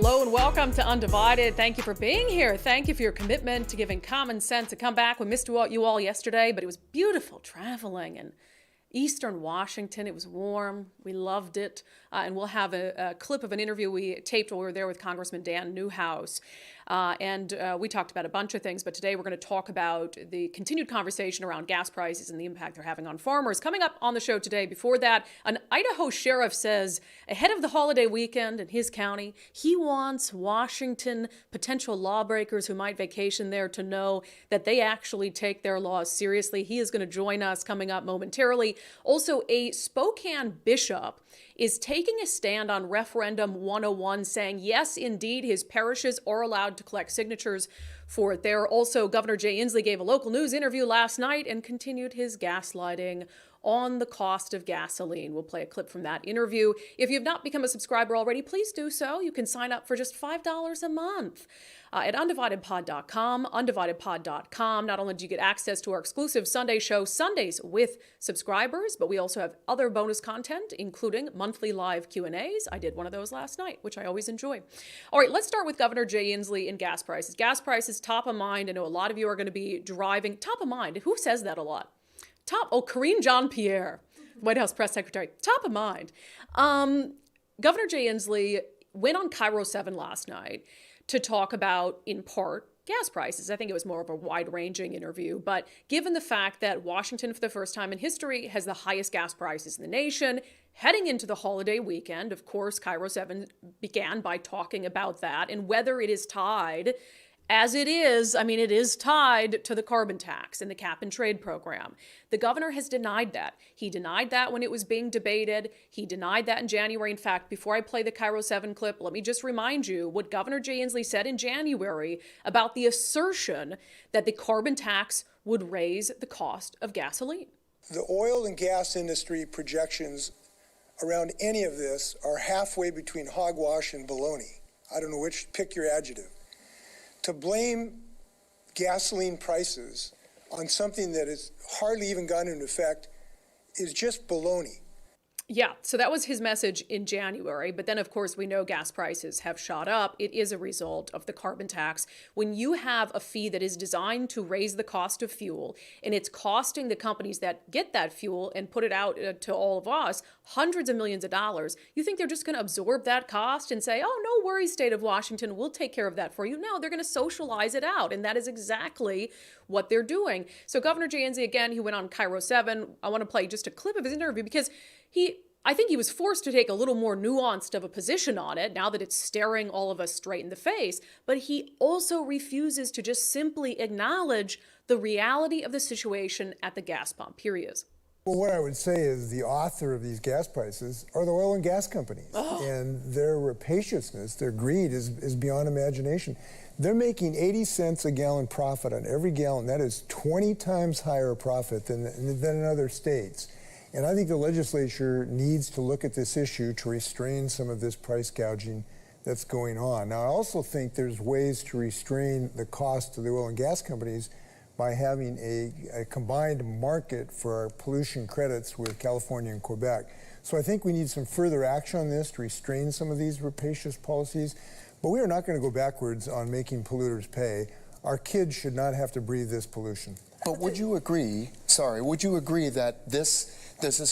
Hello and welcome to Undivided. Thank you for being here. Thank you for your commitment to giving common sense a comeback. We missed you all yesterday, but it was beautiful traveling in Eastern Washington. It was warm. We loved it. And we'll have a clip of an interview we taped while we were there with Congressman New House. And we talked about a bunch of things, but today we're going to talk about the continued conversation around gas prices and the impact they're having on farmers. Coming up on the show today, before that, an Idaho sheriff says ahead of the holiday weekend in his county, he wants Washington potential lawbreakers who might vacation there to know that they actually take their laws seriously. He is going to join us coming up momentarily. Also, a Spokane bishop is taking a stand on Referendum 101, saying, yes, indeed, his parishes are allowed to collect signatures for it there. Also, Governor Jay Inslee gave a local news interview last night and continued his gaslighting on the cost of gasoline. We'll play a clip from that interview. If you've not become a subscriber already, please do so. You can sign up for just $5 a month at undividedpod.com, undividedpod.com. Not only do you get access to our exclusive Sunday show, Sundays with subscribers, but we also have other bonus content, including monthly live Q&As. I did one of those last night, which I always enjoy. All right, let's start with Governor Jay Inslee and gas prices. Gas prices top of mind. I know a lot of you are going to be driving. Top of mind. Who says that a lot? Karine Jean-Pierre, White House press secretary, top of mind. Governor Jay Inslee went on Cairo 7 last night to talk about, in part, gas prices. I think it was more of a wide-ranging interview, but given the fact that Washington, for the first time in history, has the highest gas prices in the nation, heading into the holiday weekend, of course, Cairo 7 began by talking about that and whether it is tied, as it is, it is tied to the carbon tax and the cap and trade program. The governor has denied that. He denied that when it was being debated. He denied that in January. In fact, before I play the Cairo 7 clip, let me just remind you what Governor Jay Inslee said in January about the assertion that the carbon tax would raise the cost of gasoline. The oil and gas industry projections around any of this are halfway between hogwash and baloney. I don't know which, pick your adjective. To blame gasoline prices on something that has hardly even gone into effect is just baloney. Yeah, so that was his message in January. But then, of course, we know gas prices have shot up. It is a result of the carbon tax. When you have a fee that is designed to raise the cost of fuel, and it's costing the companies that get that fuel and put it out to all of us hundreds of millions of dollars, you think they're just going to absorb that cost and say, oh, no worries, state of Washington, we'll take care of that for you. No, they're going to socialize it out. And that is exactly what they're doing. So Governor Jay Inslee, again, he went on Cairo 7. I want to play just a clip of his interview because I think he was forced to take a little more nuanced of a position on it now that it's staring all of us straight in the face. But he also refuses to just simply acknowledge the reality of the situation at the gas pump. Here he is. Well, what I would say is the author of these gas prices are the oil and gas companies. And their rapaciousness, their greed is beyond imagination. They're making 80 cents a gallon profit on every gallon. That is 20 times higher profit than in other states. And I think the legislature needs to look at this issue to restrain some of this price gouging that's going on. Now, I also think there's ways to restrain the cost to the oil and gas companies by having a combined market for our pollution credits with California and Quebec. So I think we need some further action on this to restrain some of these rapacious policies. But we are not going to go backwards on making polluters pay. Our kids should not have to breathe this pollution. But would you agree that this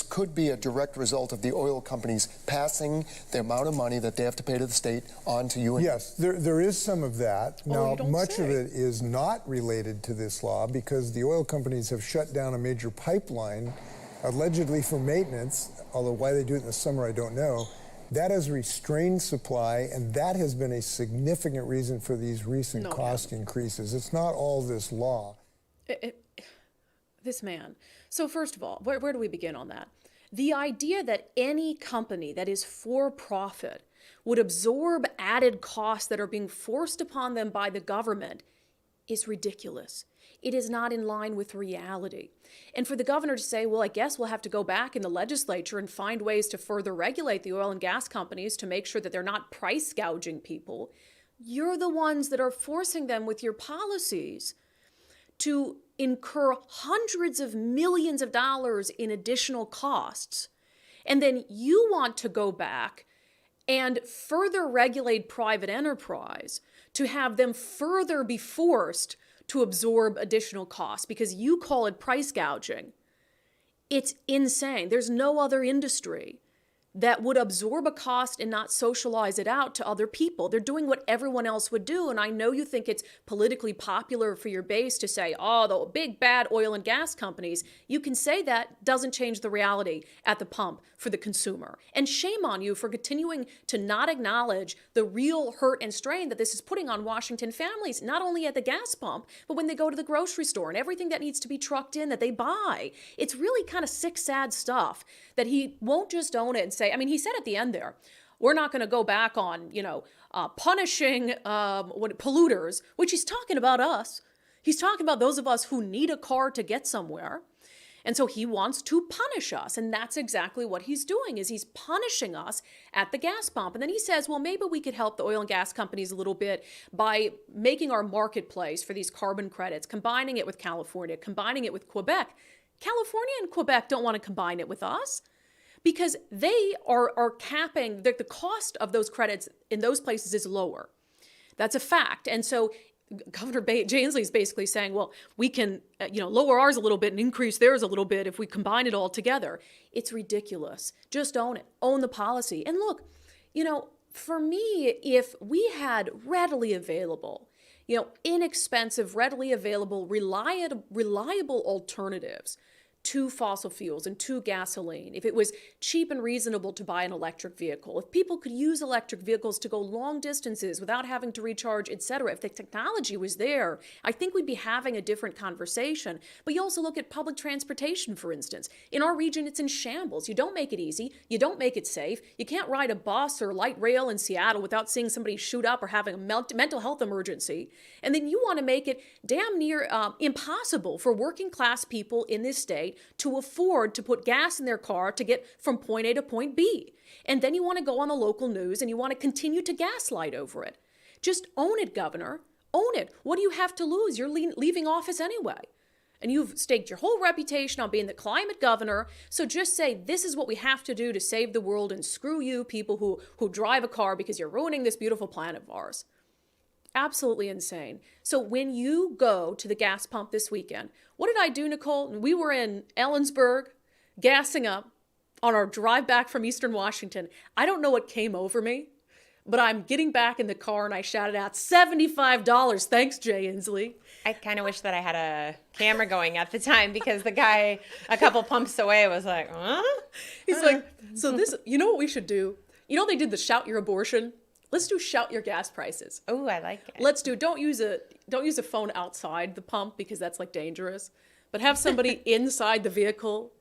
could be a direct result of the oil companies passing the amount of money that they have to pay to the state on to you? Yes, there is some of that. Now, much of it is not related to this law because the oil companies have shut down a major pipeline, allegedly for maintenance, although why they do it in the summer, I don't know. That has restrained supply, and that has been a significant reason for these recent cost increases. It's not all this law. This man. So first of all, where do we begin on that? The idea that any company that is for profit would absorb added costs that are being forced upon them by the government is ridiculous. It is not in line with reality. And for the governor to say, well, I guess we'll have to go back in the legislature and find ways to further regulate the oil and gas companies to make sure that they're not price gouging people. You're the ones that are forcing them with your policies to incur hundreds of millions of dollars in additional costs. And then you want to go back and further regulate private enterprise to have them further be forced to absorb additional costs because you call it price gouging. It's insane. There's no other industry that would absorb a cost and not socialize it out to other people. They're doing what everyone else would do. And I know you think it's politically popular for your base to say, oh, the big bad oil and gas companies. You can say that, doesn't change the reality at the pump for the consumer. And shame on you for continuing to not acknowledge the real hurt and strain that this is putting on Washington families, not only at the gas pump, but when they go to the grocery store and everything that needs to be trucked in that they buy. It's really kind of sick, sad stuff that he won't just own it and say, I mean, he said at the end there, we're not going to go back on, punishing polluters, which he's talking about us. He's talking about those of us who need a car to get somewhere. And so he wants to punish us. And that's exactly what he's doing, is he's punishing us at the gas pump. And then he says, well, maybe we could help the oil and gas companies a little bit by making our marketplace for these carbon credits, combining it with California, combining it with Quebec. California and Quebec don't want to combine it with us because they are capping, the cost of those credits in those places is lower. That's a fact. And so Governor Jay Inslee is basically saying, well, we can lower ours a little bit and increase theirs a little bit if we combine it all together. It's ridiculous. Just own it. Own the policy. And look, for me, if we had readily available, inexpensive, readily available, reliable alternatives to fossil fuels and to gasoline, if it was cheap and reasonable to buy an electric vehicle, if people could use electric vehicles to go long distances without having to recharge, etc., if the technology was there, I think we'd be having a different conversation. But you also look at public transportation, for instance. In our region, it's in shambles. You don't make it easy. You don't make it safe. You can't ride a bus or light rail in Seattle without seeing somebody shoot up or having a mental health emergency. And then you want to make it damn near impossible for working class people in this state to afford to put gas in their car to get from point A to point B. And then you want to go on the local news and you want to continue to gaslight over it. Just own it, Governor. Own it. What do you have to lose? You're leaving office anyway. And you've staked your whole reputation on being the climate governor. So just say, this is what we have to do to save the world, and screw you people who drive a car because you're ruining this beautiful planet of ours. Absolutely insane. So when you go to the gas pump this weekend, what did I do, Nicole? We were in Ellensburg, gassing up on our drive back from Eastern Washington. I don't know what came over me, but I'm getting back in the car and I shouted out, $75. Thanks, Jay Inslee. I kind of wish that I had a camera going at the time, because the guy a couple pumps away was like, huh? He's like, so this, you know what we should do? They did the shout your abortion. Let's do shout your gas prices. Oh, I like it. Let's do, don't use a phone outside the pump because that's like dangerous, but have somebody inside the vehicle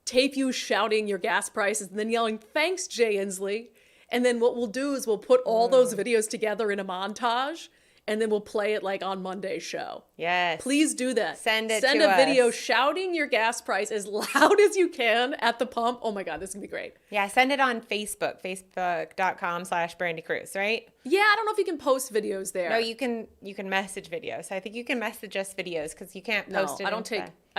tape you shouting your gas prices and then yelling, thanks, Jay Inslee. And then what we'll do is we'll put all those videos together in a montage, and then we'll play it like on Monday's show. Yes. Please do that. Send a video us. shouting your gas price as loud as you can at the pump. Oh my God, this is gonna be great. Yeah, send it on Facebook, facebook.com/Brandi Kruse, right? Yeah, I don't know if you can post videos there. No, you can message videos. I think you can message us videos because you can't post it. I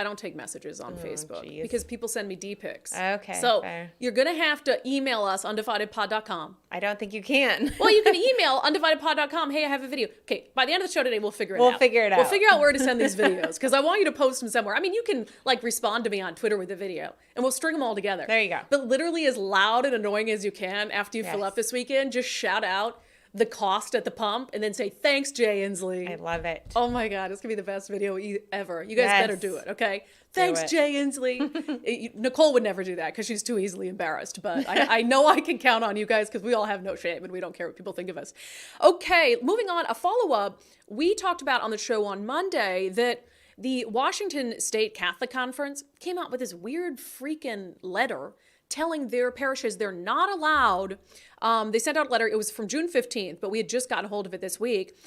don't take messages on Facebook geez. because people send me D-pics. Okay. So fair. You're going to have to email us, undividedpod.com. I don't think you can. Well, you can email undividedpod.com. Hey, I have a video. Okay, by the end of the show today, we'll figure it out. We'll figure it out. We'll figure out where to send these videos because I want you to post them somewhere. I mean, you can respond to me on Twitter with a video and we'll string them all together. There you go. But literally as loud and annoying as you can after you fill up this weekend, just shout out the cost at the pump and then say, thanks, Jay Inslee. I love it. Oh my God, it's gonna be the best video ever. You guys better do it, okay? Thanks, Jay Inslee. Nicole would never do that because she's too easily embarrassed, but I know I can count on you guys because we all have no shame and we don't care what people think of us. Okay, moving on, a follow-up. We talked about on the show on Monday that the Washington State Catholic Conference came out with this weird freaking letter telling their parishes they're not allowed. They sent out a letter. It was from June 15th, but we had just gotten hold of it this week.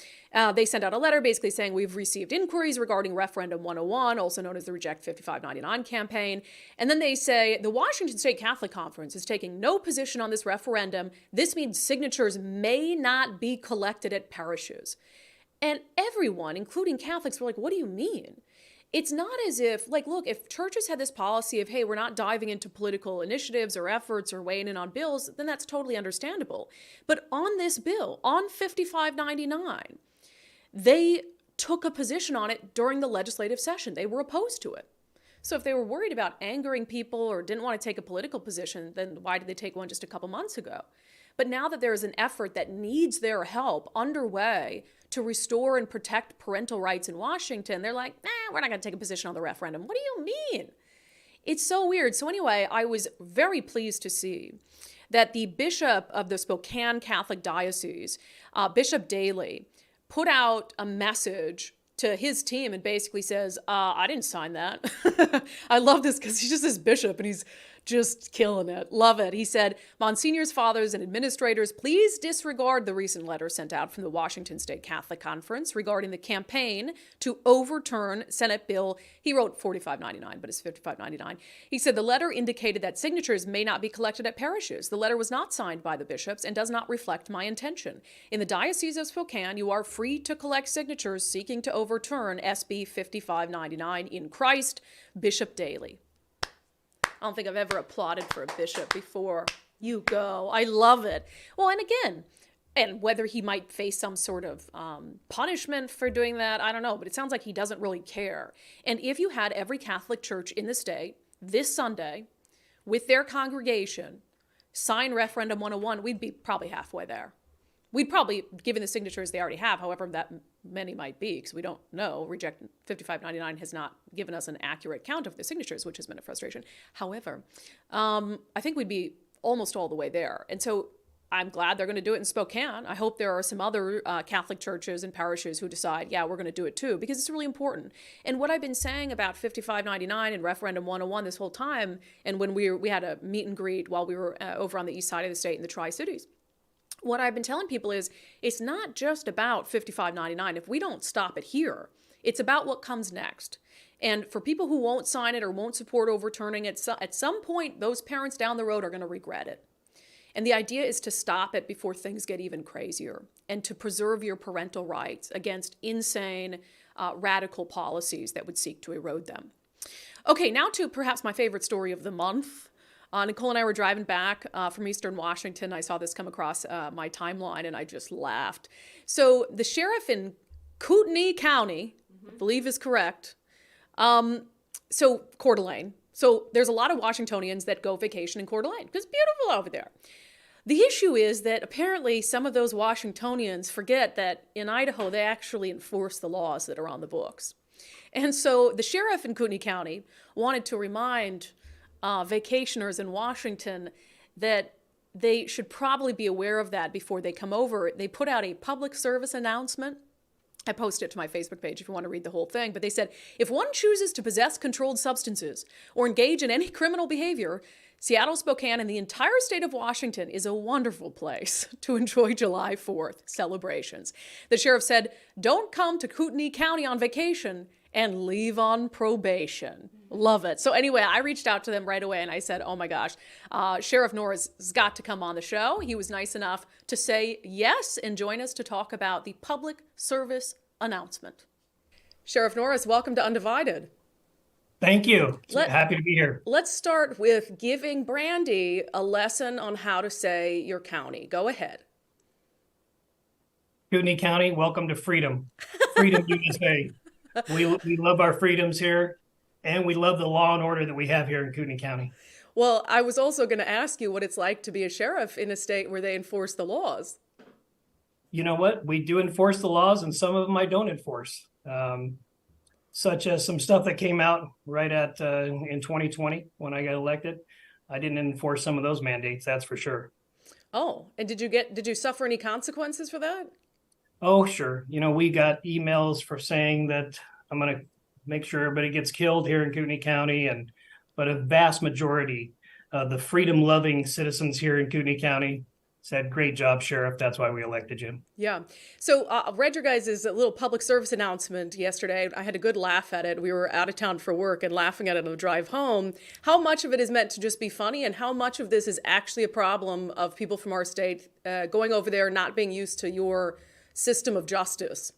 They sent out a letter basically saying we've received inquiries regarding Referendum 101, also known as the Reject 5599 campaign. And then they say the Washington State Catholic Conference is taking no position on this referendum. This means signatures may not be collected at parishes. And everyone, including Catholics, were like, what do you mean? it's not as if, like, look, if churches had this policy of, hey, we're not diving into political initiatives or efforts or weighing in on bills, then that's totally understandable. But on this bill, on 5599, they took a position on it during the legislative session. They were opposed to it. So if they were worried about angering people or didn't want to take a political position, then why did they take one just a couple months ago? But now that there is an effort that needs their help underway to restore and protect parental rights in Washington, they're like, we're not going to take a position on the referendum. What do you mean? It's so weird. So anyway, I was very pleased to see that the bishop of the Spokane Catholic Diocese, Bishop Daly, put out a message to his team and basically says, I didn't sign that. I love this because he's just this bishop and he's just killing it. Love it. He said, Monsignors, fathers, and administrators, please disregard the recent letter sent out from the Washington State Catholic Conference regarding the campaign to overturn Senate Bill. He wrote 4599, but it's 5599. He said the letter indicated that signatures may not be collected at parishes. The letter was not signed by the bishops and does not reflect my intention. In the Diocese of Spokane, you are free to collect signatures seeking to overturn SB 5599 in Christ. Bishop Daly. I don't think I've ever applauded for a bishop before. You go. I love it. Well, and again, and whether he might face some sort of punishment for doing that, I don't know. But it sounds like he doesn't really care. And if you had every Catholic church in the state this Sunday with their congregation sign Referendum 101, we'd be probably halfway there. We'd probably, given the signatures they already have, however that many might be, because we don't know. Reject 5599 has not given us an accurate count of the signatures, which has been a frustration. However, I think we'd be almost all the way there. And so I'm glad they're going to do it in Spokane. I hope there are some other Catholic churches and parishes who decide, yeah, we're going to do it too, because it's really important. And what I've been saying about 5599 and Referendum 101 this whole time, and when we had a meet and greet while we were over on the east side of the state in the Tri-Cities, what I've been telling people is it's not just about 5599. If we don't stop it here, it's about what comes next. And for people who won't sign it or won't support overturning it, at some point, those parents down the road are going to regret it. And the idea is to stop it before things get even crazier and to preserve your parental rights against insane, radical policies that would seek to erode them. Okay, now to perhaps my favorite story of the month. Nicole and I were driving back from Eastern Washington. I saw this come across my timeline, and I just laughed. So the sheriff in Kootenai County, I believe is correct, so Coeur d'Alene. So there's a lot of Washingtonians that go vacation in Coeur d'Alene because it's beautiful over there. The issue is that apparently some of those Washingtonians forget that in Idaho, they actually enforce the laws that are on the books. And so the sheriff in Kootenai County wanted to remind vacationers in Washington that they should probably be aware of that before they come over. They put out a public service announcement. I posted it to my Facebook page if you want to read the whole thing. But they said, if one chooses to possess controlled substances or engage in any criminal behavior, Seattle, Spokane, and the entire state of Washington is a wonderful place to enjoy July 4th celebrations. The sheriff said, don't come to Kootenai County on vacation and leave on probation. Love it. So anyway, I reached out to them right away and I said, oh my gosh, Sheriff Norris has got to come on the show. He was nice enough to say yes and join us to talk about the public service announcement. Sheriff Norris, welcome to Undivided. Thank you. Happy to be here. Let's start with giving Brandi a lesson on how to say your county. Go ahead. Kootenai County, welcome to freedom. Freedom USA. We love our freedoms here, and we love the law and order that we have here in Kootenai County. Well, I was also going to ask you what it's like to be a sheriff in a state where they enforce the laws. You know what? We do enforce the laws, and some of them I don't enforce, such as some stuff that came out right at in 2020 when I got elected. I didn't enforce some of those mandates, that's for sure. Oh, and did you suffer any consequences for that? Oh, sure. You know, we got emails for saying that I'm going to make sure everybody gets killed here in Kootenai County, but a vast majority of the freedom-loving citizens here in Kootenai County said, great job, Sheriff. That's why we elected you. Yeah. So I read your guys' little public service announcement yesterday. I had a good laugh at it. We were out of town for work and laughing at it on the drive home. How much of it is meant to just be funny, and how much of this is actually a problem of people from our state going over there not being used to your system of justice?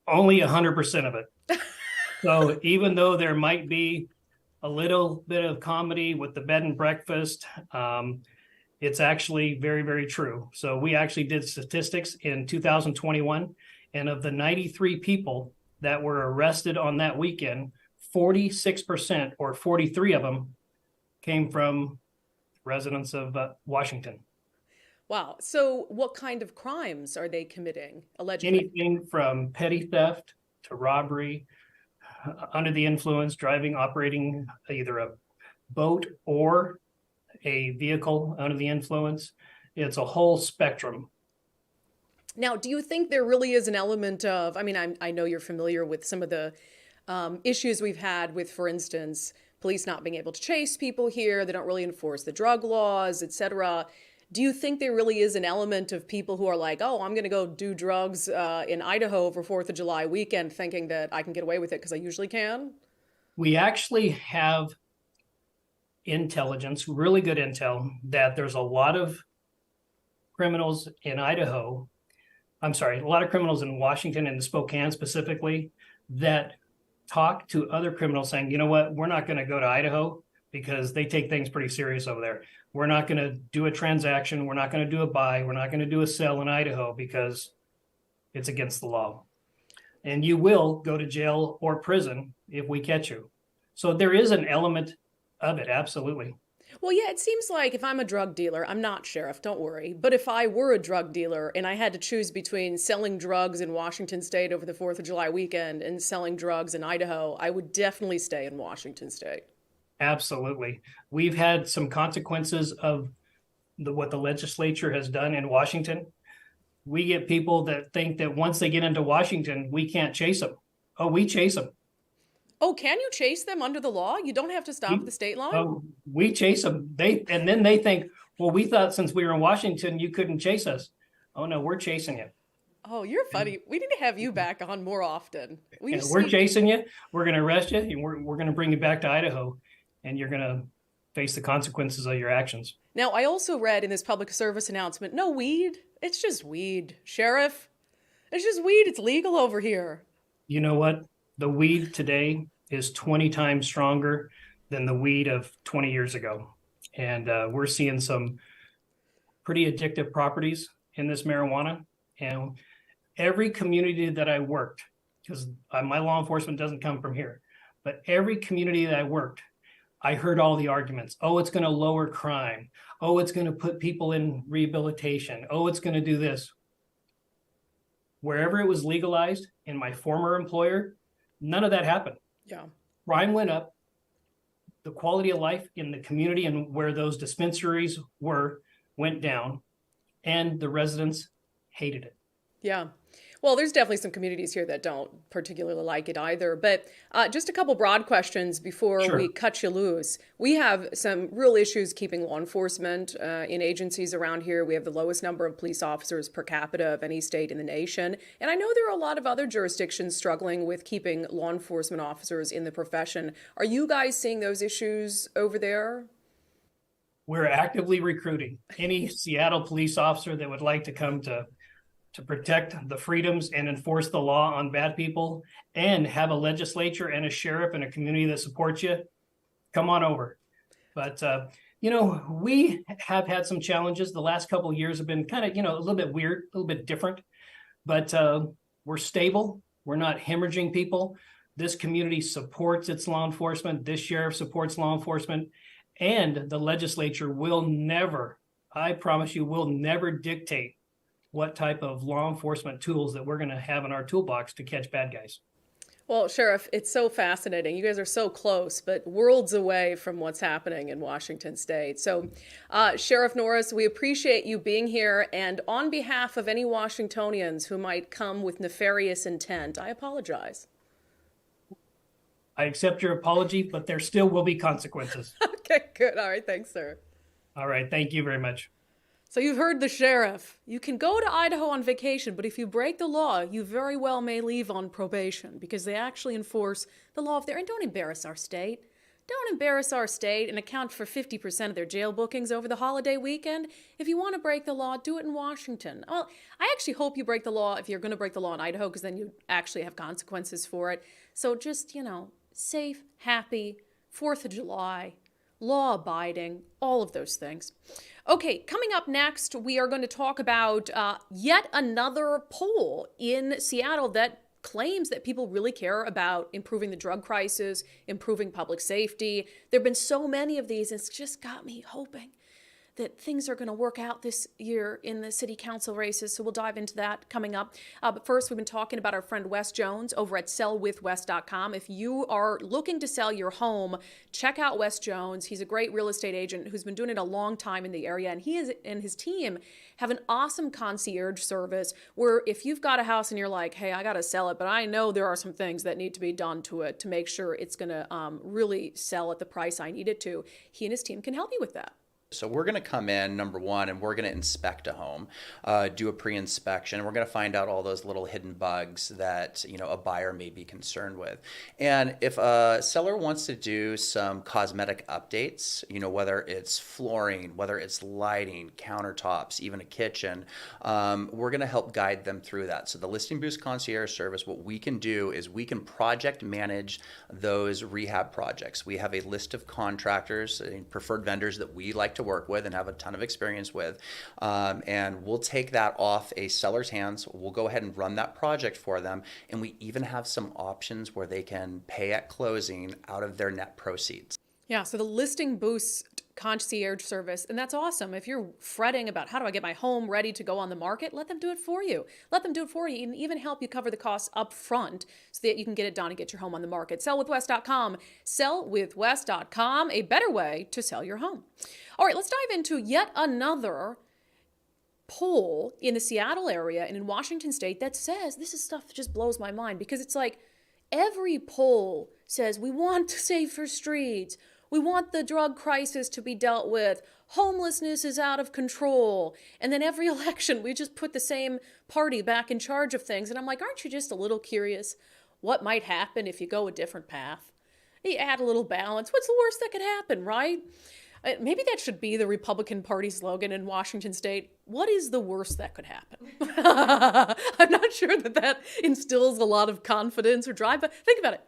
Only 100% of it. So even though there might be a little bit of comedy with the bed and breakfast, it's actually very, very true. So we actually did statistics in 2021, and of the 93 people that were arrested on that weekend, 46% or 43 of them came from residents of Washington. Wow. So what kind of crimes are they committing, allegedly? Anything from petty theft to robbery, under the influence, driving, operating either a boat or a vehicle under the influence. It's a whole spectrum. Now, do you think there really is an element of, I mean, I know you're familiar with some of the issues we've had with, for instance, police not being able to chase people here. They don't really enforce the drug laws, et cetera. Do you think there really is an element of people who are like, oh, I'm going to go do drugs in Idaho for 4th of July weekend thinking that I can get away with it because I usually can? We actually have intelligence, really good intel, that there's a lot of criminals in Idaho. I'm sorry, a lot of criminals in Washington and Spokane specifically that talk to other criminals saying, you know what, we're not going to go to Idaho because they take things pretty serious over there. We're not going to do a transaction. We're not going to do a buy. We're not going to do a sell in Idaho because it's against the law. And you will go to jail or prison if we catch you. So there is an element of it, absolutely. Well, yeah, it seems like if I'm a drug dealer, I'm not, Sheriff, don't worry. But if I were a drug dealer and I had to choose between selling drugs in Washington State over the 4th of July weekend and selling drugs in Idaho, I would definitely stay in Washington State. Absolutely. We've had some consequences of what the legislature has done in Washington. We get people that think that once they get into Washington, we can't chase them. Oh, we chase them. Oh, can you chase them under the law? You don't have to stop at the state line? Oh, we chase them. And then they think, well, we thought since we were in Washington, you couldn't chase us. Oh, no, we're chasing you. Oh, you're funny. We need to have you back on more often. We're chasing you. We're going to arrest you. And we're going to bring you back to Idaho. And you're going to face the consequences of your actions. Now, I also read in this public service announcement, no weed. It's just weed, Sheriff. It's just weed. It's legal over here. You know what? The weed today is 20 times stronger than the weed of 20 years ago. And we're seeing some pretty addictive properties in this marijuana. And every community that I worked, because my law enforcement doesn't come from here, but every community that I worked, I heard all the arguments. Oh, it's going to lower crime. Oh, it's going to put people in rehabilitation. Oh, it's going to do this. Wherever it was legalized in my former employer, none of that happened. Yeah. Crime went up. The quality of life in the community and where those dispensaries were went down, and the residents hated it. Yeah. Well, there's definitely some communities here that don't particularly like it either. But just a couple broad questions before Sure. we cut you loose. We have some real issues keeping law enforcement in agencies around here. We have the lowest number of police officers per capita of any state in the nation. And I know there are a lot of other jurisdictions struggling with keeping law enforcement officers in the profession. Are you guys seeing those issues over there? We're actively recruiting any Seattle police officer that would like to come to protect the freedoms and enforce the law on bad people and have a legislature and a sheriff and a community that supports you. Come on over. But, we have had some challenges. The last couple of years have been kind of, a little bit weird, a little bit different, but we're stable. We're not hemorrhaging people. This community supports its law enforcement. This sheriff supports law enforcement, and the legislature will never, I promise you, will never dictate what type of law enforcement tools that we're going to have in our toolbox to catch bad guys. Well, Sheriff, it's so fascinating. You guys are so close, but worlds away from what's happening in Washington State. So, Sheriff Norris, we appreciate you being here. And on behalf of any Washingtonians who might come with nefarious intent, I apologize. I accept your apology, but there still will be consequences. Okay, good. All right. Thanks, sir. All right. Thank you very much. So you've heard the sheriff. You can go to Idaho on vacation, but if you break the law, you very well may leave on probation because they actually enforce the law of there. And don't embarrass our state. don't embarrass our state and account for 50% of their jail bookings over the holiday weekend. If you want to break the law, do it in Washington. Well, I actually hope you break the law if you're going to break the law in Idaho, because then you actually have consequences for it. So just, safe, happy, 4th of July, law-abiding, all of those things. Okay, coming up next, we are going to talk about yet another poll in Seattle that claims that people really care about improving the drug crisis, improving public safety. There have been so many of these, it's just got me hoping that things are going to work out this year in the city council races. So we'll dive into that coming up. But first, we've been talking about our friend Wes Jones over at sellwithwes.com. If you are looking to sell your home, check out Wes Jones. He's a great real estate agent who's been doing it a long time in the area. And he and his team have an awesome concierge service where if you've got a house and you're like, hey, I got to sell it, but I know there are some things that need to be done to it to make sure it's going to really sell at the price I need it to, he and his team can help you with that. So we're going to come in, number one, and we're going to inspect a home, do a pre-inspection, and we're going to find out all those little hidden bugs that, a buyer may be concerned with. And if a seller wants to do some cosmetic updates, whether it's flooring, whether it's lighting, countertops, even a kitchen, we're going to help guide them through that. So the Listing Boost Concierge Service, what we can do is we can project manage those rehab projects. We have a list of contractors and preferred vendors that we like to work with and have a ton of experience with, and we'll take that off a seller's hands. We'll go ahead and run that project for them, and we even have some options where they can pay at closing out of their net proceeds. Yeah, so the Listing Boost Concierge Service, and that's awesome. If you're fretting about how do I get my home ready to go on the market, let them do it for you. Let them do it for you and even help you cover the costs up front so that you can get it done and get your home on the market. Sellwithwes.com. Sellwithwes.com, a better way to sell your home. All right, let's dive into yet another poll in the Seattle area and in Washington state that says, this is stuff that just blows my mind, because it's like every poll says we want safer streets. We want the drug crisis to be dealt with. Homelessness is out of control. And then every election, we just put the same party back in charge of things. And I'm like, aren't you just a little curious what might happen if you go a different path? You add a little balance. What's the worst that could happen, right? Maybe that should be the Republican Party slogan in Washington state. What is the worst that could happen? I'm not sure that instills a lot of confidence or drive, but think about it.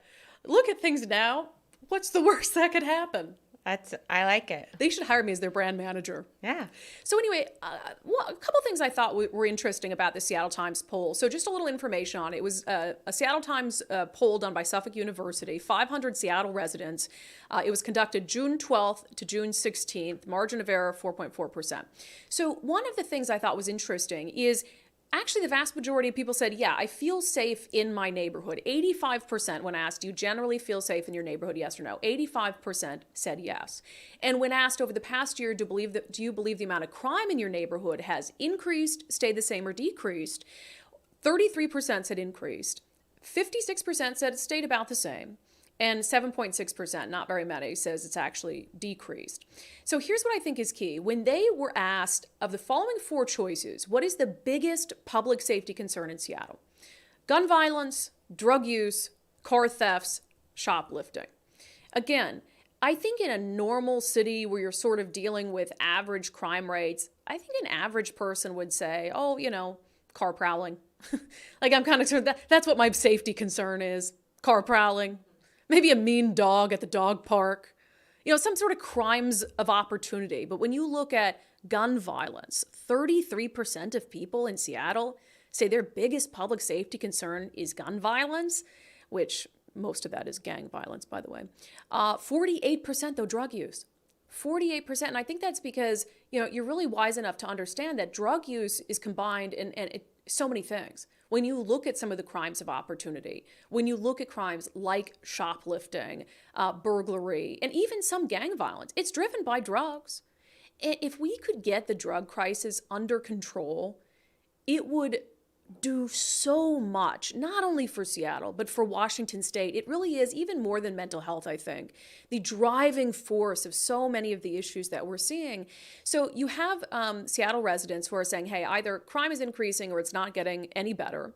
Look at things now. What's the worst that could happen? I like it. They should hire me as their brand manager. Yeah. So anyway, a couple things I thought were interesting about the Seattle Times poll. So just a little information on it. It was a Seattle Times poll done by Suffolk University, 500 Seattle residents. It was conducted June 12th to June 16th. Margin of error, 4.4%. So one of the things I thought was interesting is actually, the vast majority of people said, yeah, I feel safe in my neighborhood. 85% when asked, do you generally feel safe in your neighborhood, yes or no? 85% said yes. And when asked over the past year, do you believe the amount of crime in your neighborhood has increased, stayed the same, or decreased? 33% said increased. 56% said it stayed about the same. And 7.6%, not very many, says it's actually decreased. So here's what I think is key. When they were asked of the following 4 choices, what is the biggest public safety concern in Seattle? Gun violence, drug use, car thefts, shoplifting. Again, I think in a normal city where you're sort of dealing with average crime rates, I think an average person would say, oh, car prowling. Like I'm kind of sure that's what my safety concern is, car prowling. Maybe a mean dog at the dog park, some sort of crimes of opportunity. But when you look at gun violence, 33% of people in Seattle say their biggest public safety concern is gun violence, which most of that is gang violence, by the way. 48% though, drug use. 48%. And I think that's because, you're really wise enough to understand that drug use is combined in so many things. When you look at some of the crimes of opportunity, when you look at crimes like shoplifting, burglary, and even some gang violence, it's driven by drugs. If we could get the drug crisis under control, it would do so much, not only for Seattle, but for Washington state. It really is even more than mental health, I think, the driving force of so many of the issues that we're seeing. So you have Seattle residents who are saying, hey, either crime is increasing or it's not getting any better.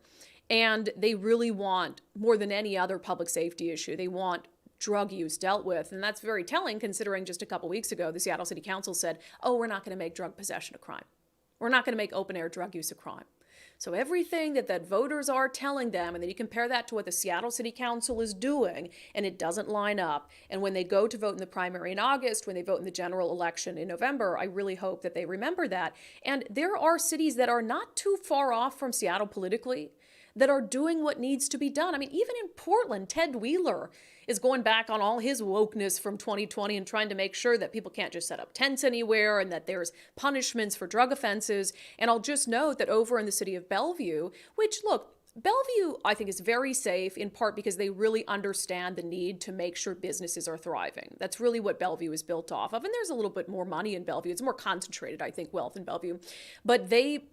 And they really want, more than any other public safety issue, they want drug use dealt with. And that's very telling considering just a couple weeks ago, the Seattle City Council said, oh, we're not going to make drug possession a crime. We're not going to make open air drug use a crime. So everything that voters are telling them, and then you compare that to what the Seattle City Council is doing, and it doesn't line up. And when they go to vote in the primary in August, when they vote in the general election in November, I really hope that they remember that. And there are cities that are not too far off from Seattle politically that are doing what needs to be done. I mean, even in Portland, Ted Wheeler is going back on all his wokeness from 2020 and trying to make sure that people can't just set up tents anywhere and that there's punishments for drug offenses. And I'll just note that over in the city of Bellevue, which, look, Bellevue, I think, is very safe in part because they really understand the need to make sure businesses are thriving. That's really what Bellevue is built off of. And there's a little bit more money in Bellevue. It's more concentrated, I think, wealth in Bellevue. But they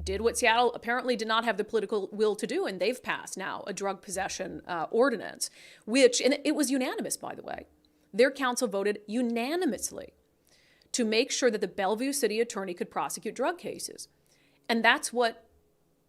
did what Seattle apparently did not have the political will to do, and they've passed now a drug possession ordinance, which, and it was unanimous, by the way. Their council voted unanimously to make sure that the Bellevue city attorney could prosecute drug cases. And that's what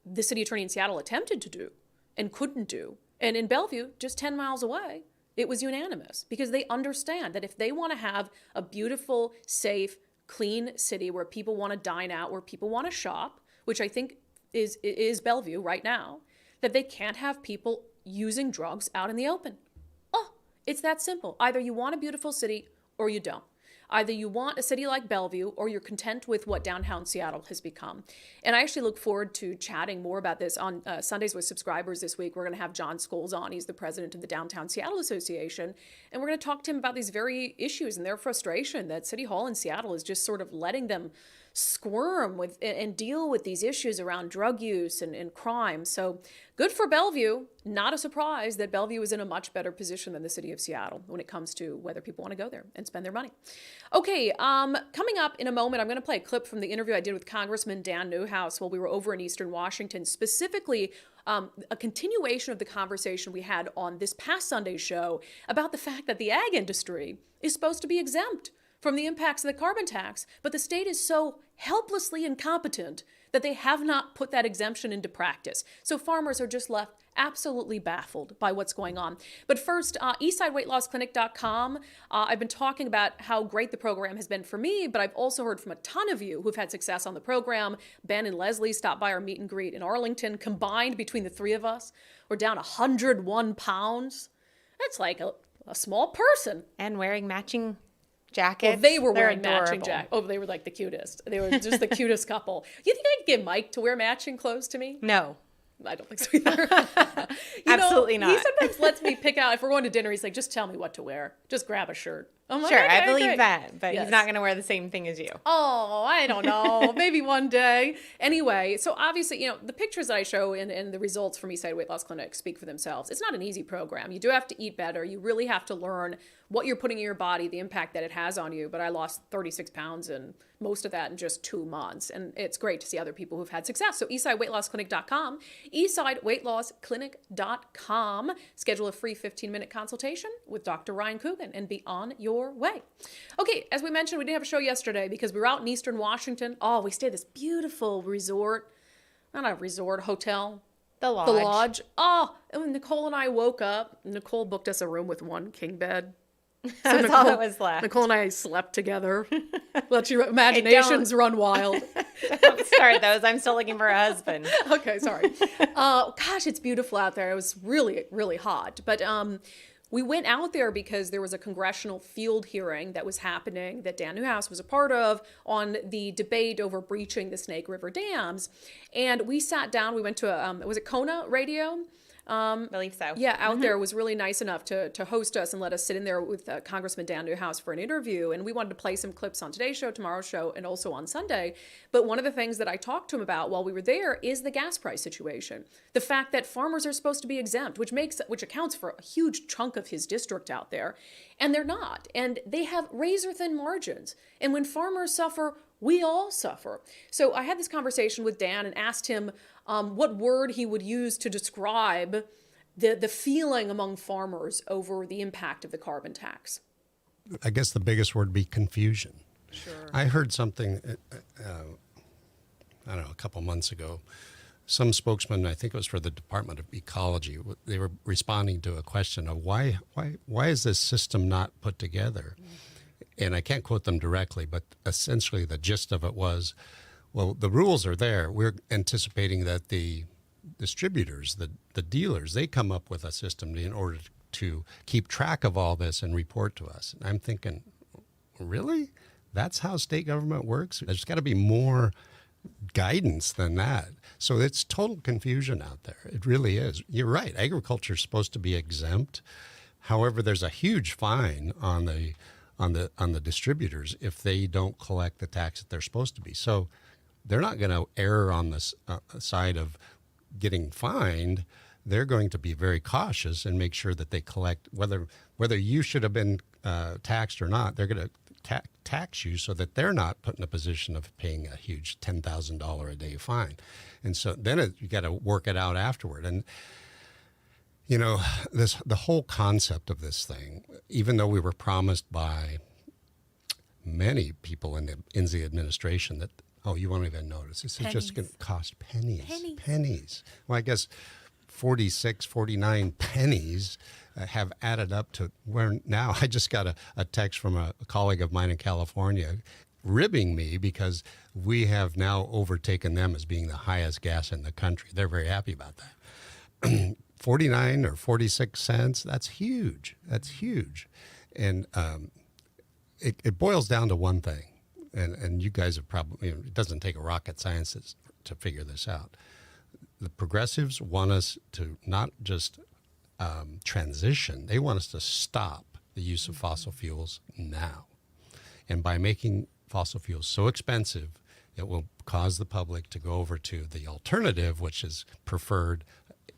the city attorney in Seattle attempted to do and couldn't do. And in Bellevue, just 10 miles away, it was unanimous because they understand that if they want to have a beautiful, safe, clean city where people want to dine out, where people want to shop, which I think is Bellevue right now, that they can't have people using drugs out in the open. Oh, it's that simple. Either you want a beautiful city or you don't. Either you want a city like Bellevue or you're content with what downtown Seattle has become. And I actually look forward to chatting more about this on Sundays with subscribers this week. We're going to have John Scholes on. He's the president of the Downtown Seattle Association. And we're going to talk to him about these very issues and their frustration that City Hall in Seattle is just sort of letting them squirm with and deal with these issues around drug use and crime. So good for Bellevue. Not a surprise that Bellevue is in a much better position than the city of Seattle when it comes to whether people want to go there and spend their money. Okay, coming up in a moment, I'm going to play a clip from the interview I did with Congressman New House while we were over in Eastern Washington, specifically a continuation of the conversation we had on this past Sunday's show about the fact that the ag industry is supposed to be exempt from the impacts of the carbon tax, but the state is so helplessly incompetent that they have not put that exemption into practice. So farmers are just left absolutely baffled by what's going on. But first, eastsideweightlossclinic.com. I've been talking about how great the program has been for me, but I've also heard from a ton of you who've had success on the program. Ben and Leslie stopped by our meet and greet in Arlington. Combined between the three of us, we're down 101 pounds. That's like a small person. And wearing matching jackets. Well, they were They're wearing adorable. matching jackets. Oh, they were like the cutest. They were just the cutest couple. You think I'd get Mike to wear matching clothes to me? No. I don't think so either. Absolutely not. He sometimes lets me pick out, if we're going to dinner, he's like, just tell me what to wear. Just grab a shirt. I'm like, Sure, okay, I believe great. that, but Yes. he's not going to wear the same thing as you. Oh, I don't know. Maybe one day. Anyway, so obviously, the pictures that I show and the results from Eastside Weight Loss Clinic speak for themselves. It's not an easy program. You do have to eat better. You really have to learn what you're putting in your body, the impact that it has on you. But I lost 36 pounds and most of that in just 2 months. And it's great to see other people who've had success. So eastsideweightlossclinic.com, eastsideweightlossclinic.com. Schedule a free 15-minute consultation with Dr. Ryan Coogan and be on your way. Okay, as we mentioned, we didn't have a show yesterday because we were out in Eastern Washington. Oh, we stayed at this beautiful resort, not a resort, hotel. The Lodge. The Lodge. Oh, and when Nicole and I woke up, Nicole booked us a room with one king bed. That was all that was left. Nicole and I slept together. Let your imaginations run wild. Don't start those. I'm still looking for a husband. Okay, sorry. Gosh, it's beautiful out there. It was really, really hot. But we went out there because there was a congressional field hearing that was happening that New House was a part of on the debate over breaching the Snake River dams. And we sat down. We went to, was it Kona Radio? Believe so. Yeah, out there was really nice enough to host us and let us sit in there with Congressman New House for an interview. And we wanted to play some clips on today's show, tomorrow's show, and also on Sunday. But one of the things that I talked to him about while we were there is the gas price situation. The fact that farmers are supposed to be exempt, which accounts for a huge chunk of his district out there. And they're not. And they have razor thin margins. And when farmers suffer, we all suffer. So I had this conversation with Dan and asked him what word he would use to describe the feeling among farmers over the impact of the carbon tax. I guess the biggest word would be confusion. Sure. I heard something, I don't know, a couple months ago some spokesman, I think it was for the Department of Ecology, they were responding to a question of why is this system not put together? And I can't quote them directly, but essentially the gist of it was, well, the rules are there. We're anticipating that the distributors, the dealers, they come up with a system in order to keep track of all this and report to us. And I'm thinking, really? That's how state government works? There's got to be more guidance than that. So it's total confusion out there. It really is. You're right. Agriculture is supposed to be exempt. However, there's a huge fine on the distributors if they don't collect the tax that they're supposed to be. So they're not going to err on the side of getting fined. They're going to be very cautious and make sure that they collect whether you should have been taxed or not. They're going to tax you so that they're not put in a position of paying a huge $10,000 a day fine. And so then you got to work it out afterward. And you know, the whole concept of this thing, even though we were promised by many people in the Inslee administration that, oh, you won't even notice, this is just going to cost pennies. Well, I guess 49 pennies have added up to where now I just got a text from a colleague of mine in California ribbing me because we have now overtaken them as being the highest gas in the country. They're very happy about that. 49 or 46 cents, that's huge. That's huge. And it boils down to one thing, and you guys have probably, it doesn't take a rocket scientist to figure this out. The progressives want us to not just transition, they want us to stop the use of fossil fuels now. And by making fossil fuels so expensive, it will cause the public to go over to the alternative, which is preferred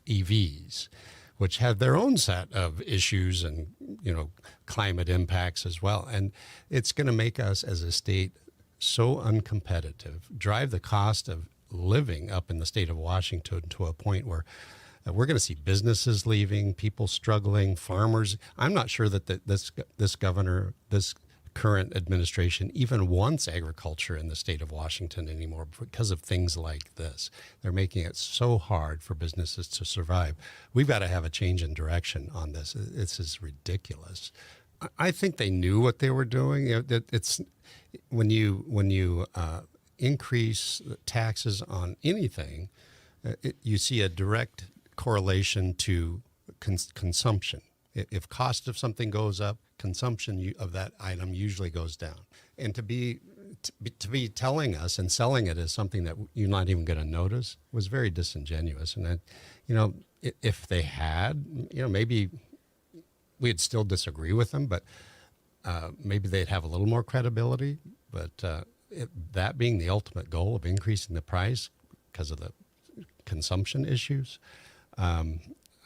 EVs, which have their own set of issues and, you know, climate impacts as well. And it's going to make us as a state so uncompetitive, drive the cost of living up in the state of Washington to a point where we're going to see businesses leaving, people struggling, farmers. I'm not sure that this governor, this current administration even wants agriculture in the state of Washington anymore because of things like this. They're making it so hard for businesses to survive. We've got to have a change in direction on this. This is ridiculous. I think they knew what they were doing. It's when you increase taxes on anything, you see a direct correlation to consumption. If cost of something goes up, consumption of that item usually goes down. And to be telling us and selling it as something that you're not even going to notice was very disingenuous. And if they had, maybe we'd still disagree with them, but maybe they'd have a little more credibility. But that being the ultimate goal of increasing the price because of the consumption issues,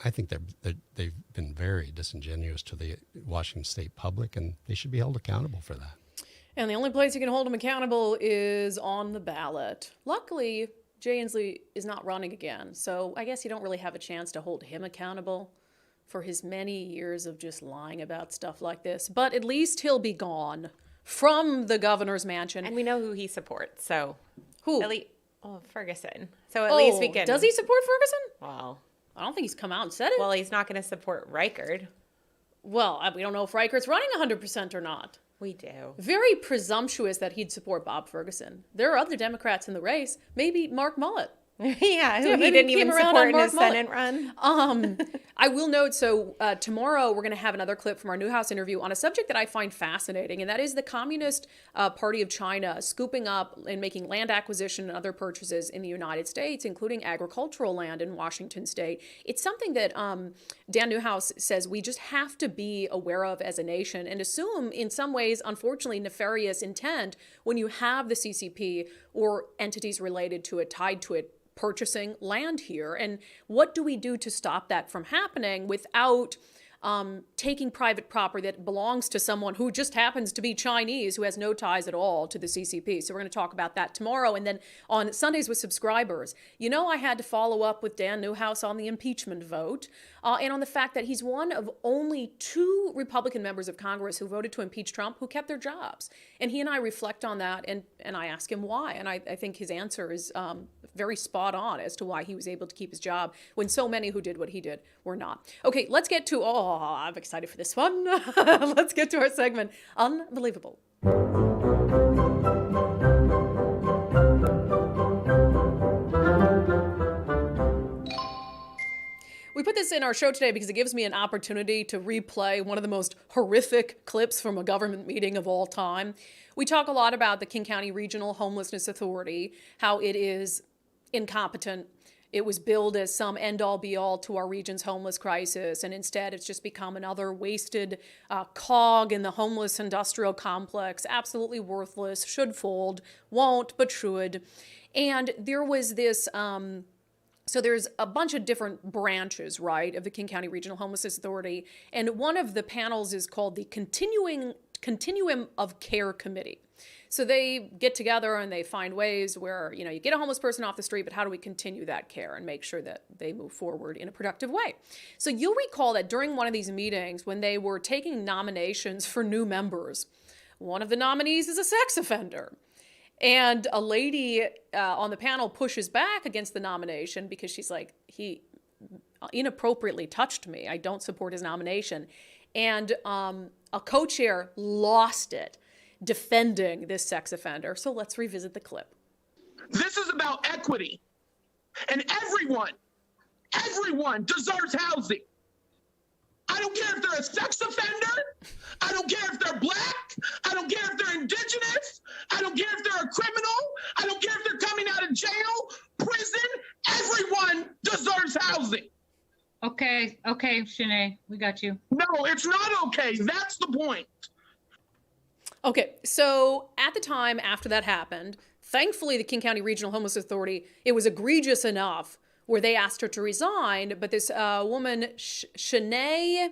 I think they've been very disingenuous to the Washington State public, and they should be held accountable for that. And the only place you can hold them accountable is on the ballot. Luckily, Jay Inslee is not running again, so I guess you don't really have a chance to hold him accountable for his many years of just lying about stuff like this. But at least he'll be gone from the governor's mansion. And we know who he supports, so... Who? Ferguson. So at least we can... Does he support Ferguson? Well... I don't think he's come out and said it. Well, he's not going to support Reichard. Well, we don't know if Reichard's running 100% or not. We do. Very presumptuous that he'd support Bob Ferguson. There are other Democrats in the race. Maybe Mark Mullet. Yeah, who he didn't even support in his Senate run. I will note, so tomorrow we're going to have another clip from our New House interview on a subject that I find fascinating, and that is the Communist Party of China scooping up and making land acquisition and other purchases in the United States, including agricultural land in Washington state. It's something that Dan Newhouse says we just have to be aware of as a nation and assume in some ways, unfortunately, nefarious intent when you have the CCP or entities related to it, tied to it, purchasing land here. And what do we do to stop that from happening without taking private property that belongs to someone who just happens to be Chinese, who has no ties at all to the CCP. So we're going to talk about that tomorrow. And then on Sundays with subscribers, I had to follow up with Dan Newhouse on the impeachment vote and on the fact that he's one of only 2 Republican members of Congress who voted to impeach Trump who kept their jobs. And he and I reflect on that, and I ask him why. And I think his answer is very spot on as to why he was able to keep his job when so many who did what he did were not. Okay, let's get to, I'm excited for this one. Let's get to our segment, Unbelievable. We put this in our show today because it gives me an opportunity to replay one of the most horrific clips from a government meeting of all time. We talk a lot about the King County Regional Homelessness Authority, how it is incompetent. It was billed as some end-all be-all to our region's homeless crisis, and instead it's just become another wasted cog in the homeless industrial complex, absolutely worthless, should fold, won't, but should. And there was this... So there's a bunch of different branches, right, of the King County Regional Homelessness Authority, and one of the panels is called the Continuum of Care Committee. So they get together and they find ways where, you get a homeless person off the street, but how do we continue that care and make sure that they move forward in a productive way? So you'll recall that during one of these meetings, when they were taking nominations for new members, one of the nominees is a sex offender. And a lady on the panel pushes back against the nomination because she's like, he inappropriately touched me. I don't support his nomination. And a co-chair lost it defending this sex offender. So let's revisit the clip. This is about equity. And everyone deserves housing. I don't care if they're a sex offender. I don't care if they're black. I don't care if they're indigenous. I don't care if they're a criminal. I don't care if they're coming out of jail, prison. Everyone deserves housing. Okay, Shanae, we got you. No, it's not okay. That's the point. Okay, so at the time after that happened, thankfully the King County Regional Homelessness Authority, it was egregious enough where they asked her to resign, but this woman, Shanae,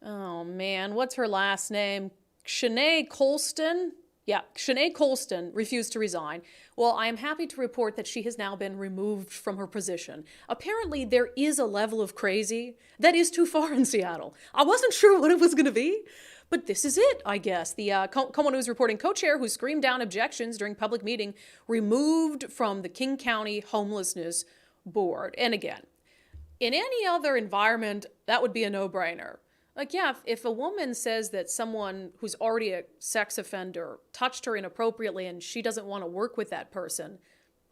oh man, what's her last name? Shanae Colston? Yeah, Shanae Colston refused to resign. Well, I am happy to report that she has now been removed from her position. Apparently, there is a level of crazy that is too far in Seattle. I wasn't sure what it was going to be, but this is it, I guess. The Como News reporting co-chair who screamed down objections during public meeting removed from the King County Homelessness Board. And again, in any other environment, that would be a no-brainer. Like, yeah, if a woman says that someone who's already a sex offender touched her inappropriately and she doesn't want to work with that person,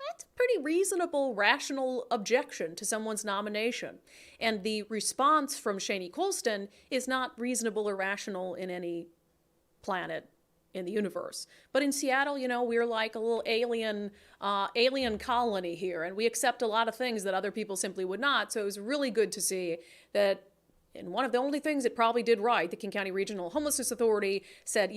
that's a pretty reasonable, rational objection to someone's nomination. And the response from Shanae Colston is not reasonable or rational in any planet in the universe. But in Seattle, we're like a little alien colony here, and we accept a lot of things that other people simply would not. So it was really good to see that. And one of the only things it probably did right, the King County Regional Homelessness Authority said,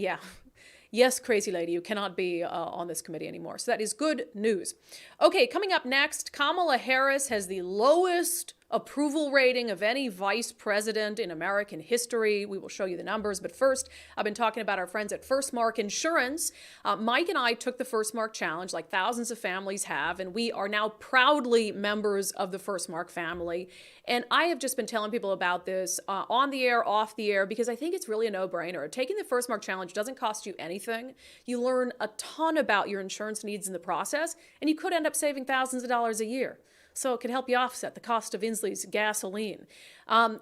yes, crazy lady, you cannot be on this committee anymore. So that is good news. Okay, coming up next, Kamala Harris has the lowest approval rating of any vice president in American history. We will show you the numbers. But first, I've been talking about our friends at First Mark Insurance. Mike and I took the First Mark Challenge like thousands of families have, and we are now proudly members of the First Mark family. And I have just been telling people about this on the air, off the air, because I think it's really a no-brainer. Taking the First Mark Challenge doesn't cost you anything. You learn a ton about your insurance needs in the process, and you could end up saving thousands of dollars a year. So it can help you offset the cost of Inslee's gasoline.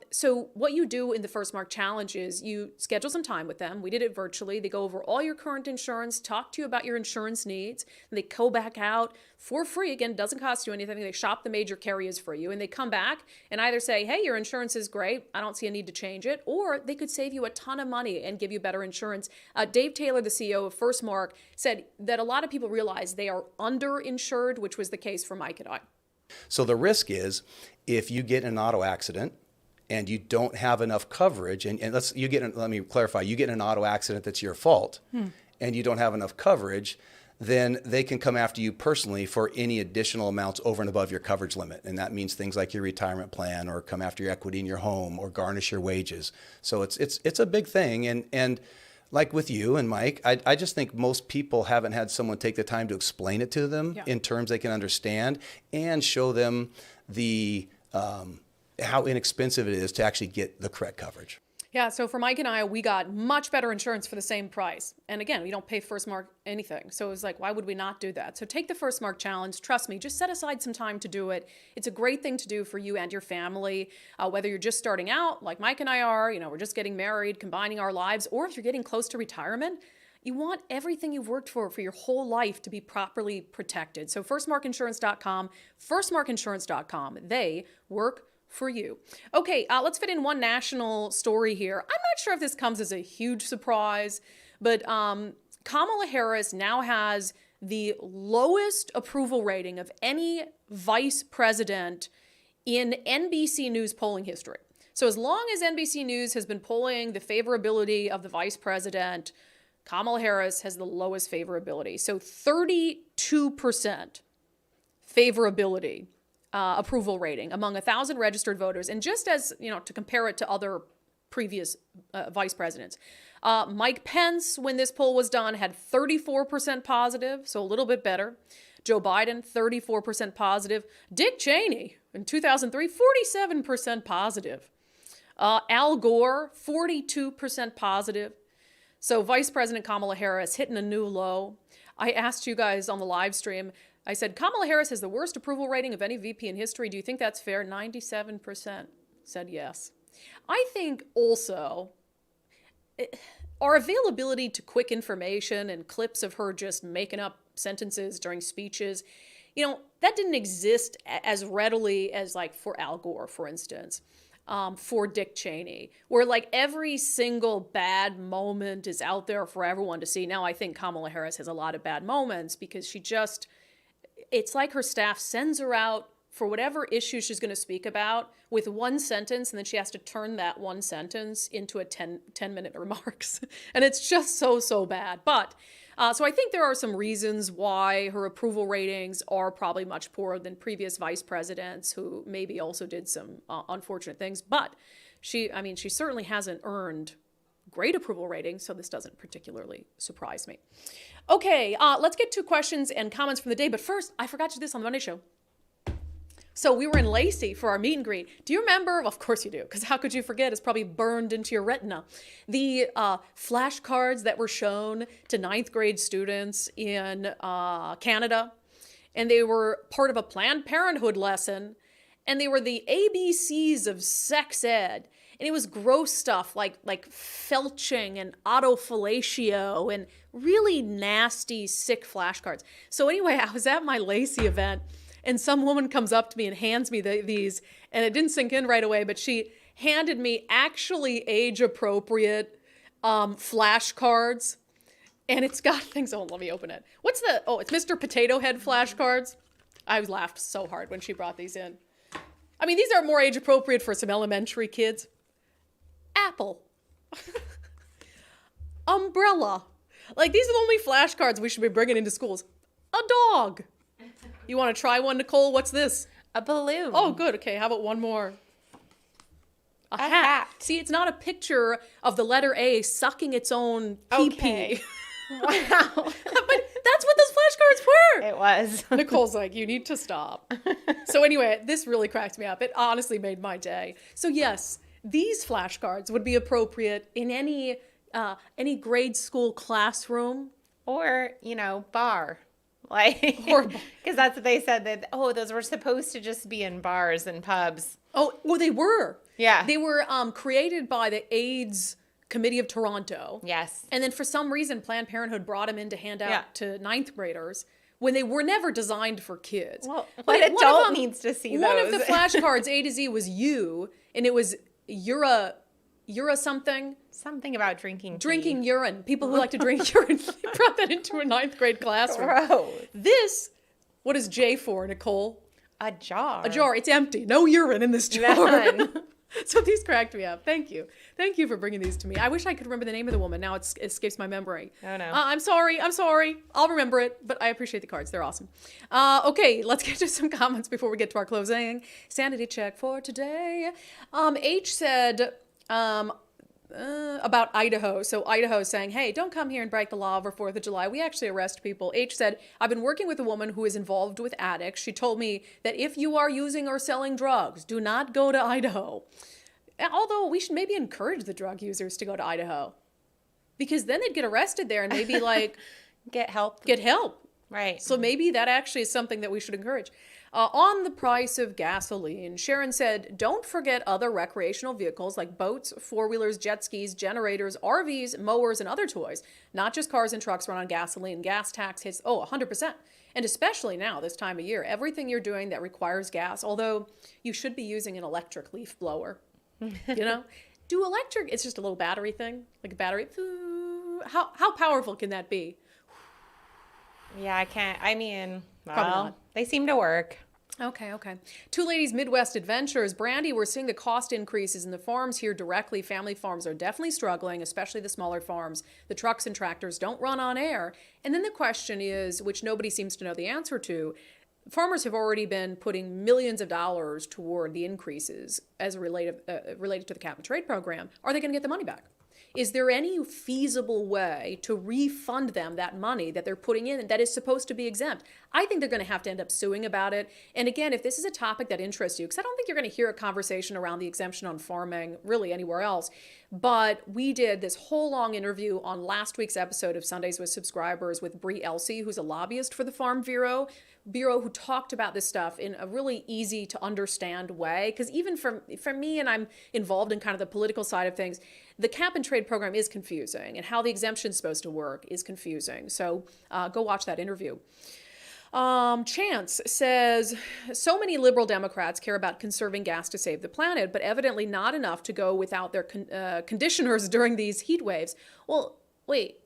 So what you do in the First Mark Challenge is you schedule some time with them. We did it virtually. They go over all your current insurance, talk to you about your insurance needs, and they go back out for free. Again, it doesn't cost you anything. They shop the major carriers for you, and they come back and either say, hey, your insurance is great, I don't see a need to change it, or they could save you a ton of money and give you better insurance. Dave Taylor, the CEO of First Mark, said that a lot of people realize they are underinsured, which was the case for Mike and I. So the risk is if you get in an auto accident and you don't have enough coverage, and let me clarify, you get in an auto accident that's your fault and you don't have enough coverage, then they can come after you personally for any additional amounts over and above your coverage limit. And that means things like your retirement plan, or come after your equity in your home, or garnish your wages. So it's a big thing. And like with you and Mike, I just think most people haven't had someone take the time to explain it to them in terms they can understand, and show them the how inexpensive it is to actually get the correct coverage. Yeah, so for Mike and I, we got much better insurance for the same price. And again, we don't pay First Mark anything. So it was like, why would we not do that? So take the First Mark challenge. Trust me, just set aside some time to do it. It's a great thing to do for you and your family, whether you're just starting out, like Mike and I are, we're just getting married, combining our lives, or if you're getting close to retirement. You want everything you've worked for your whole life to be properly protected. So firstmarkinsurance.com, firstmarkinsurance.com. They work for you. Okay, let's fit in one national story here. I'm not sure if this comes as a huge surprise, but Kamala Harris now has the lowest approval rating of any vice president in NBC News polling history. So as long as NBC News has been polling the favorability of the vice president, Kamala Harris has the lowest favorability. So 32% favorability. Approval rating among 1,000 registered voters. And just as, to compare it to other previous vice presidents, Mike Pence, when this poll was done, had 34% positive, so a little bit better. Joe Biden, 34% positive. Dick Cheney, in 2003, 47% positive. Al Gore, 42% positive. So Vice President Kamala Harris hitting a new low. I asked you guys on the live stream, I said, Kamala Harris has the worst approval rating of any VP in history. Do you think that's fair? 97% said yes. I think also our availability to quick information and clips of her just making up sentences during speeches, that didn't exist as readily as like for Al Gore, for instance, for Dick Cheney, where like every single bad moment is out there for everyone to see. Now, I think Kamala Harris has a lot of bad moments because it's like her staff sends her out for whatever issue she's going to speak about with one sentence, and then she has to turn that one sentence into a 10-minute remarks. And it's just so bad. But so I think there are some reasons why her approval ratings are probably much poorer than previous vice presidents who maybe also did some unfortunate things. But she certainly hasn't earned great approval ratings, so this doesn't particularly surprise me. Okay, let's get to questions and comments from the day. But first, I forgot to do this on the Monday show. So we were in Lacey for our meet and greet. Do you remember? Well, of course you do, because how could you forget? It's probably burned into your retina. The flashcards that were shown to 9th grade students in Canada. And they were part of a Planned Parenthood lesson. And they were the ABCs of sex ed. And it was gross stuff like felching and autofellatio and really nasty, sick flashcards. So anyway, I was at my Lacey event, and some woman comes up to me and hands me these, and it didn't sink in right away, but she handed me actually age-appropriate flashcards, and it's got things. Oh, let me open it. It's Mr. Potato Head flashcards. I laughed so hard when she brought these in. I mean, these are more age-appropriate for some elementary kids. Apple. Umbrella. Like, these are the only flashcards we should be bringing into schools. A dog. You want to try one, Nicole? What's this? A balloon. Oh, good. Okay, how about one more? A hat. See, it's not a picture of the letter A sucking its own pee-pee. Okay. Wow. But that's what those flashcards were. It was. Nicole's like, you need to stop. So anyway, this really cracked me up. It honestly made my day. So yes, these flashcards would be appropriate in any grade school classroom. Or, bar. Because that's what they said, that, those were supposed to just be in bars and pubs. Oh, well, they were. Yeah. They were created by the AIDS Committee of Toronto. Yes. And then for some reason, Planned Parenthood brought them in to hand out to 9th graders when they were never designed for kids. Well, what adult needs to see those? One of the flashcards, A to Z, was you, and it was Ura something. Something about drinking urine. People who like to drink urine. They brought that into a 9th grade classroom. Gross. This, what is J for, Nicole? A jar. A jar. It's empty. No urine in this jar. None. So these cracked me up. Thank you. Thank you for bringing these to me. I wish I could remember the name of the woman. Now it escapes my memory. Oh, no. I'm sorry. I'll remember it, but I appreciate the cards. They're awesome. Okay, let's get to some comments before we get to our closing. Sanity check for today. H said... about Idaho. So Idaho is saying, hey, don't come here and break the law over 4th of July. We actually arrest people. H said, I've been working with a woman who is involved with addicts. She told me that if you are using or selling drugs, do not go to Idaho. Although we should maybe encourage the drug users to go to Idaho, because then they'd get arrested there and maybe like get help. Right. So maybe that actually is something that we should encourage. On the price of gasoline, Sharon said, don't forget other recreational vehicles like boats, four-wheelers, jet skis, generators, RVs, mowers, and other toys. Not just cars and trucks run on gasoline. Gas tax hits, 100%. And especially now, this time of year, everything you're doing that requires gas, although you should be using an electric leaf blower, Do electric, it's just a little battery thing, like a battery. How powerful can that be? Yeah, I can't. I mean, Probably not. They seem to work. Okay. Two Ladies Midwest Adventures. Brandi, we're seeing the cost increases in the farms here directly. Family farms are definitely struggling, especially the smaller farms. The trucks and tractors don't run on air. And then the question is, which nobody seems to know the answer to, farmers have already been putting millions of dollars toward the increases as related to the cap and trade program. Are they going to get the money back? Is there any feasible way to refund them that money that they're putting in that is supposed to be exempt? I think they're going to have to end up suing about it. And again, if this is a topic that interests you, because I don't think you're going to hear a conversation around the exemption on farming really anywhere else, but we did this whole long interview on last week's episode of Sundays with Subscribers with Bree Elsey, who's a lobbyist for the Farm Bureau, who talked about this stuff in a really easy to understand way. Because even for me, and I'm involved in kind of the political side of things, the cap and trade program is confusing, and how the exemption is supposed to work is confusing. So go watch that interview. Chance says, so many liberal Democrats care about conserving gas to save the planet, but evidently not enough to go without their conditioners during these heat waves. Well, wait,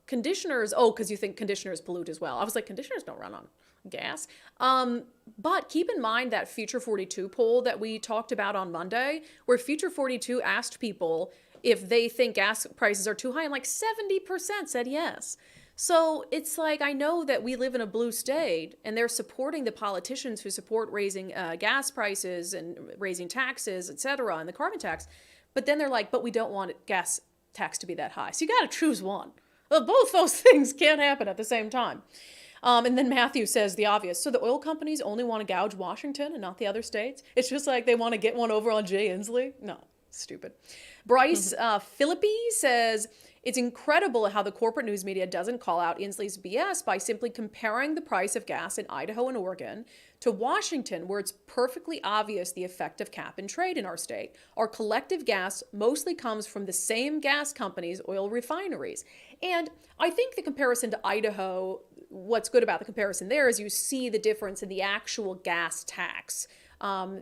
conditioners, because you think conditioners pollute as well. I was like, conditioners don't run on gas. But keep in mind that Future 42 poll that we talked about on Monday, where Future 42 asked people if they think gas prices are too high, and like 70% said yes. So it's like, I know that we live in a blue state and they're supporting the politicians who support raising gas prices and raising taxes, et cetera, and the carbon tax. But then they're like, but we don't want gas tax to be that high. So you got to choose one. Well, both those things can't happen at the same time. And then Matthew says the obvious. So the oil companies only want to gouge Washington and not the other states? It's just like they want to get one over on Jay Inslee? No, stupid. Bryce Philippi says, it's incredible how the corporate news media doesn't call out Inslee's BS by simply comparing the price of gas in Idaho and Oregon to Washington, where it's perfectly obvious the effect of cap and trade in our state. Our collective gas mostly comes from the same gas companies, oil refineries. And I think the comparison to Idaho, what's good about the comparison there is you see the difference in the actual gas tax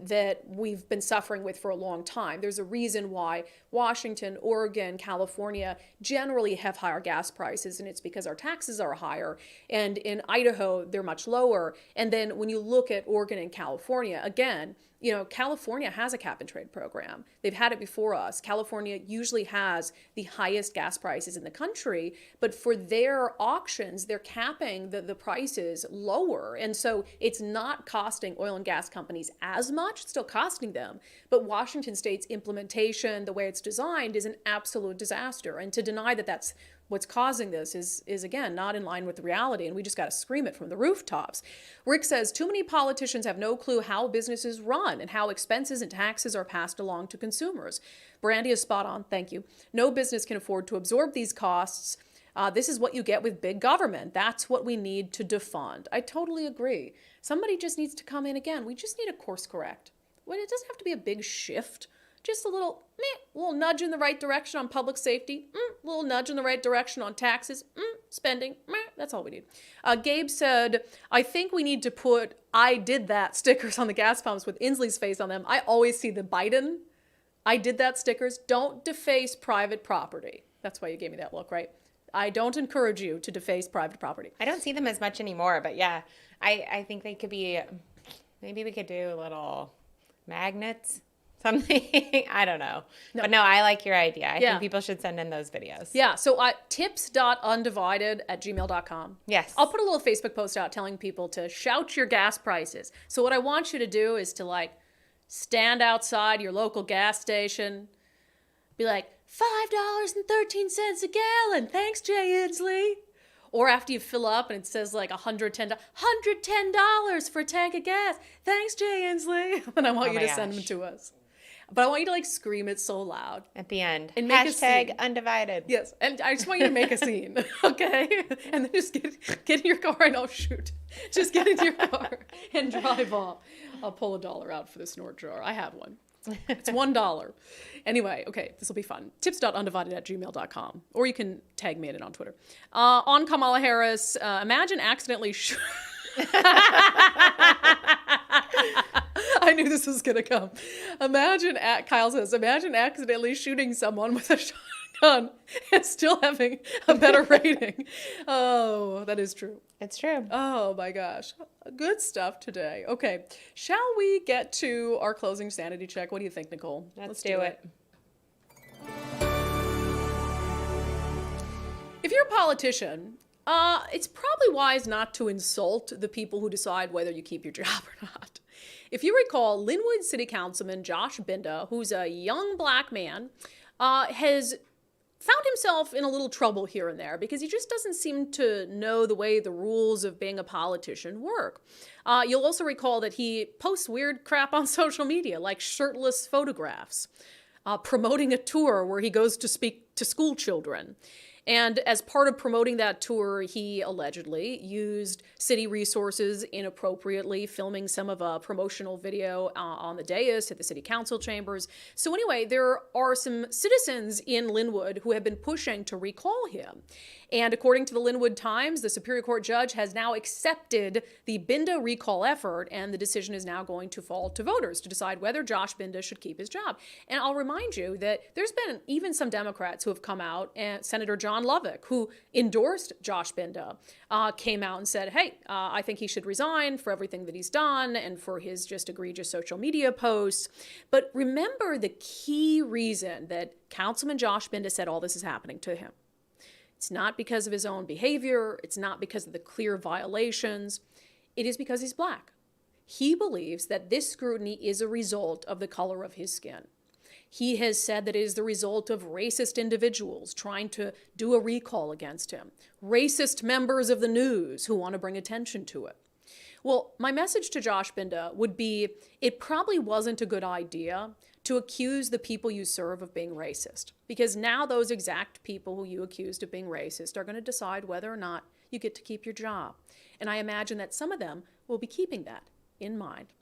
that we've been suffering with for a long time. There's a reason why Washington, Oregon, California generally have higher gas prices, and it's because our taxes are higher. And in Idaho, they're much lower. And then when you look at Oregon and California, again, California has a cap and trade program. They've had it before us. California usually has the highest gas prices in the country, but for their auctions, they're capping the prices lower. And so it's not costing oil and gas companies as much. It's still costing them. But Washington State's implementation, the way it's designed, is an absolute disaster. And to deny that that's what's causing this is again, not in line with the reality, and we just got to scream it from the rooftops. Rick says, too many politicians have no clue how businesses run and how expenses and taxes are passed along to consumers. Brandi is spot on, thank you. No business can afford to absorb these costs. This is what you get with big government. That's what we need to defund. I totally agree. Somebody just needs to come in again. We just need a course correct. Well, it doesn't have to be a big shift. Just a little nudge in the right direction on public safety, little nudge in the right direction on taxes, spending, that's all we need. Gabe said, I think we need to put I did that stickers on the gas pumps with Inslee's face on them. I always see the Biden I did that stickers. Don't deface private property. That's why you gave me that look, right? I don't encourage you to deface private property. I don't see them as much anymore, but yeah, I think they could be, maybe we could do little magnets. Something, I don't know. No. But no, I like your idea. I think people should send in those videos. Yeah, so tips.undivided@gmail.com. Yes. I'll put a little Facebook post out telling people to shout your gas prices. So what I want you to do is to like stand outside your local gas station, be like, $5.13 a gallon. Thanks, Jay Inslee. Or after you fill up and it says like $110 for a tank of gas. Thanks, Jay Inslee. And I want you to send them to us. But I want you to like scream it so loud. At the end. And make Hashtag undivided. Yes. And I just want you to make a scene. Okay? And then just get in your car and I'll shoot. Just get into your car and drive off. I'll pull $1 out for the snort jar. I have one. It's $1. Anyway, okay, this will be fun. Tips.undivided@gmail.com. Or you can tag me in it on Twitter. On Kamala Harris, imagine accidentally... I knew this was going to come. Kyle says, imagine accidentally shooting someone with a shotgun and still having a better rating. Oh, that is true. It's true. Oh my gosh. Good stuff today. Okay. Shall we get to our closing sanity check? What do you think, Nicole? Let's do it. If you're a politician, it's probably wise not to insult the people who decide whether you keep your job or not. If you recall, Linwood City Councilman Josh Binda, who's a young black man, has found himself in a little trouble here and there because he just doesn't seem to know the way the rules of being a politician work. You'll also recall that he posts weird crap on social media, like shirtless photographs, promoting a tour where he goes to speak to school children. And as part of promoting that tour, he allegedly used city resources inappropriately, filming some of a promotional video on the dais at the city council chambers. So anyway, there are some citizens in Linwood who have been pushing to recall him. And according to the Linwood Times, the Superior Court judge has now accepted the Binda recall effort, and the decision is now going to fall to voters to decide whether Josh Binda should keep his job. And I'll remind you that there's been even some Democrats who have come out, and Senator John Lovick, who endorsed Josh Binda, came out and said, hey, I think he should resign for everything that he's done and for his just egregious social media posts. But remember the key reason that Councilman Josh Binda said all this is happening to him. It's not because of his own behavior. It's not because of the clear violations. It is because he's black. He believes that this scrutiny is a result of the color of his skin. He has said that it is the result of racist individuals trying to do a recall against him, racist members of the news who want to bring attention to it. Well, my message to Josh Binda would be, it probably wasn't a good idea to accuse the people you serve of being racist, because now those exact people who you accused of being racist are going to decide whether or not you get to keep your job. And I imagine that some of them will be keeping that in mind.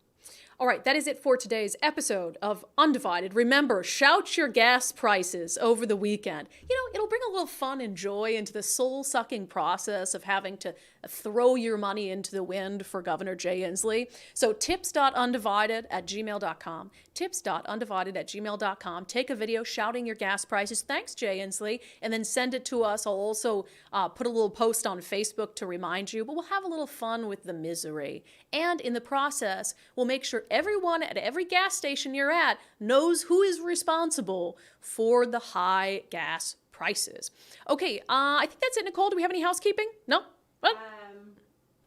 All right, that is it for today's episode of Undivided. Remember, shout your gas prices over the weekend. You know, it'll bring a little fun and joy into the soul-sucking process of having to throw your money into the wind for Governor Jay Inslee. So tips.undivided@gmail.com. Tips.undivided@gmail.com. Take a video shouting your gas prices. Thanks, Jay Inslee. And then send it to us. I'll also put a little post on Facebook to remind you. But we'll have a little fun with the misery. And in the process, we'll make sure everyone at every gas station you're at knows who is responsible for the high gas prices. Okay, I think that's it, Nicole. Do we have any housekeeping? No? Well,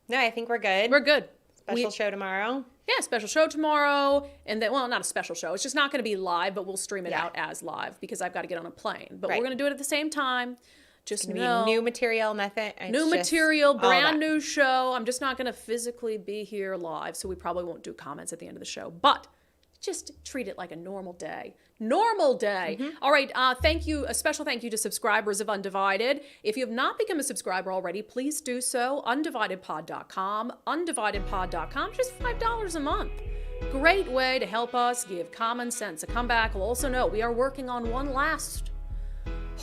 no, I think we're good. We're good. Special show tomorrow. Yeah, special show tomorrow. And then, well, not a special show. It's just not going to be live, but we'll stream it out as live because I've got to get on a plane. But we're going to do it at the same time. Just know. New material, nothing. New material, brand new show. I'm just not going to physically be here live, so we probably won't do comments at the end of the show. But just treat it like a normal day. Normal day. All right, thank you. A special thank you to subscribers of Undivided. If you have not become a subscriber already, please do so. undividedpod.com. undividedpod.com. Just $5 a month. Great way to help us give common sense a comeback. We'll also note we are working on one last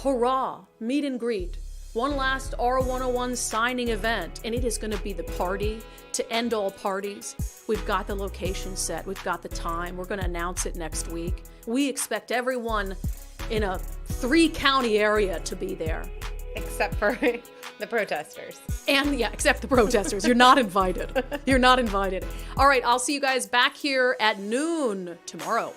hurrah meet and greet, one last R101 signing event, and it is going to be the party to end all parties. We've got the location set. We've got the time. We're going to announce it next week. We expect everyone in a 3-county area to be there. Except for the protesters. And yeah, except the protesters. You're not invited. You're not invited. All right, I'll see you guys back here at noon tomorrow.